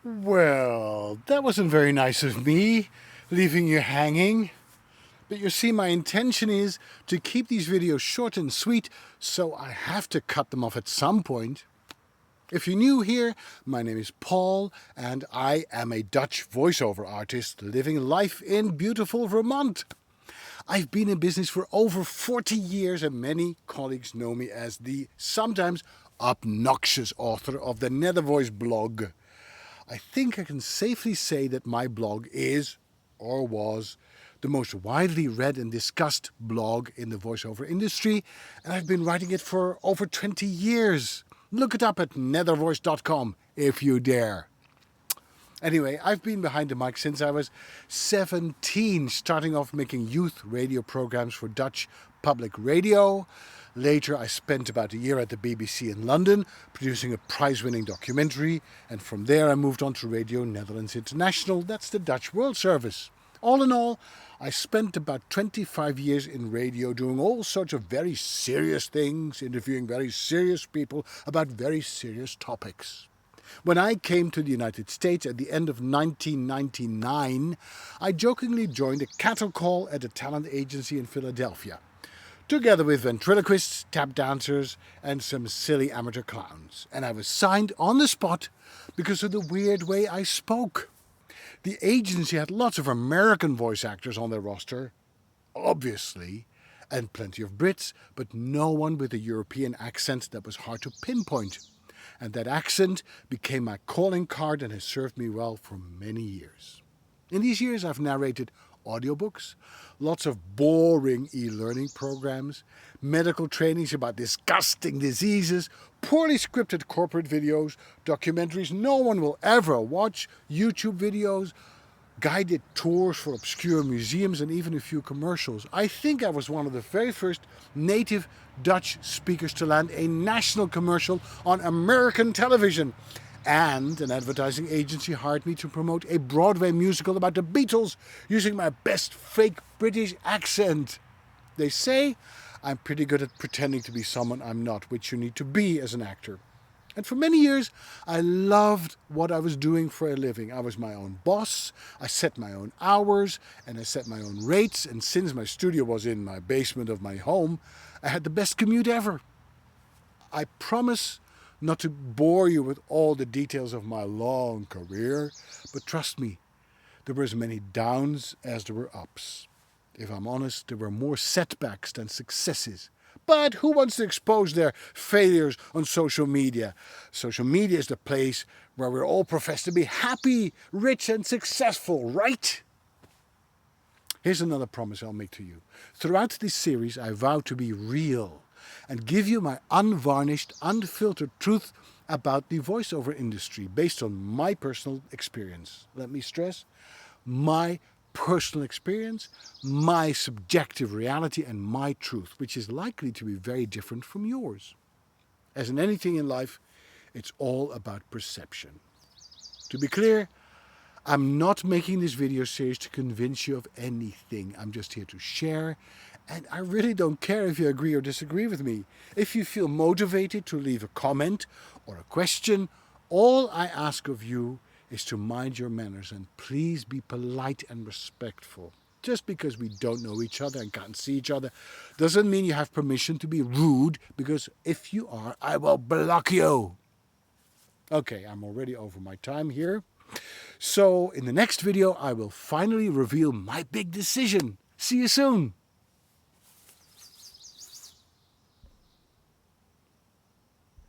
Well, that wasn't very nice of me, leaving you hanging. But you see, my intention is to keep these videos short and sweet, so I have to cut them off at some point. If you're new here, my name is Paul, and I am a Dutch voiceover artist living life in beautiful Vermont. I've been in business for over 40 years, and many colleagues know me as the sometimes obnoxious author of the Nethervoice blog. I think I can safely say that my blog is, or was, the most widely read and discussed blog in the voiceover industry, and I've been writing it for over 20 years. Look it up at nethervoice.com if you dare. Anyway, I've been behind the mic since I was 17, starting off making youth radio programs for Dutch public radio. Later, I spent about a year at the BBC in London, producing a prize-winning documentary, and from there I moved on to Radio Netherlands International, that's the Dutch World Service. All in all, I spent about 25 years in radio doing all sorts of very serious things, interviewing very serious people about very serious topics. When I came to the United States at the end of 1999, I jokingly joined a cattle call at a talent agency in Philadelphia, together with ventriloquists, tap dancers, and some silly amateur clowns. And I was signed on the spot because of the weird way I spoke. The agency had lots of American voice actors on their roster, obviously, and plenty of Brits, but no one with a European accent that was hard to pinpoint. And that accent became my calling card and has served me well for many years. In these years, I've narrated audiobooks, lots of boring e-learning programs, medical trainings about disgusting diseases, poorly scripted corporate videos, documentaries no one will ever watch, YouTube videos, guided tours for obscure museums, and even a few commercials. I think I was one of the very first native Dutch speakers to land a national commercial on American television. And an advertising agency hired me to promote a Broadway musical about the Beatles using my best fake British accent. They say I'm pretty good at pretending to be someone I'm not, which you need to be as an actor. And for many years, I loved what I was doing for a living. I was my own boss, I set my own hours, and I set my own rates. And since my studio was in my basement of my home, I had the best commute ever. I promise not to bore you with all the details of my long career, but trust me, there were as many downs as there were ups. If I'm honest, there were more setbacks than successes. But who wants to expose their failures on social media? Social media is the place where we're all professed to be happy, rich, and successful, right? Here's another promise I'll make to you. Throughout this series, I vow to be real and give you my unvarnished, unfiltered truth about the voiceover industry based on my personal experience. Let me stress, my personal experience, my subjective reality, and my truth, which is likely to be very different from yours. As in anything in life, it's all about perception. To be clear, I'm not making this video series to convince you of anything. I'm just here to share, and I really don't care if you agree or disagree with me. If you feel motivated to leave a comment or a question, all I ask of you is to mind your manners and please be polite and respectful. Just because we don't know each other and can't see each other doesn't mean you have permission to be rude, because if you are, I will block you. Okay, I'm already over my time here. So in the next video, I will finally reveal my big decision. See you soon.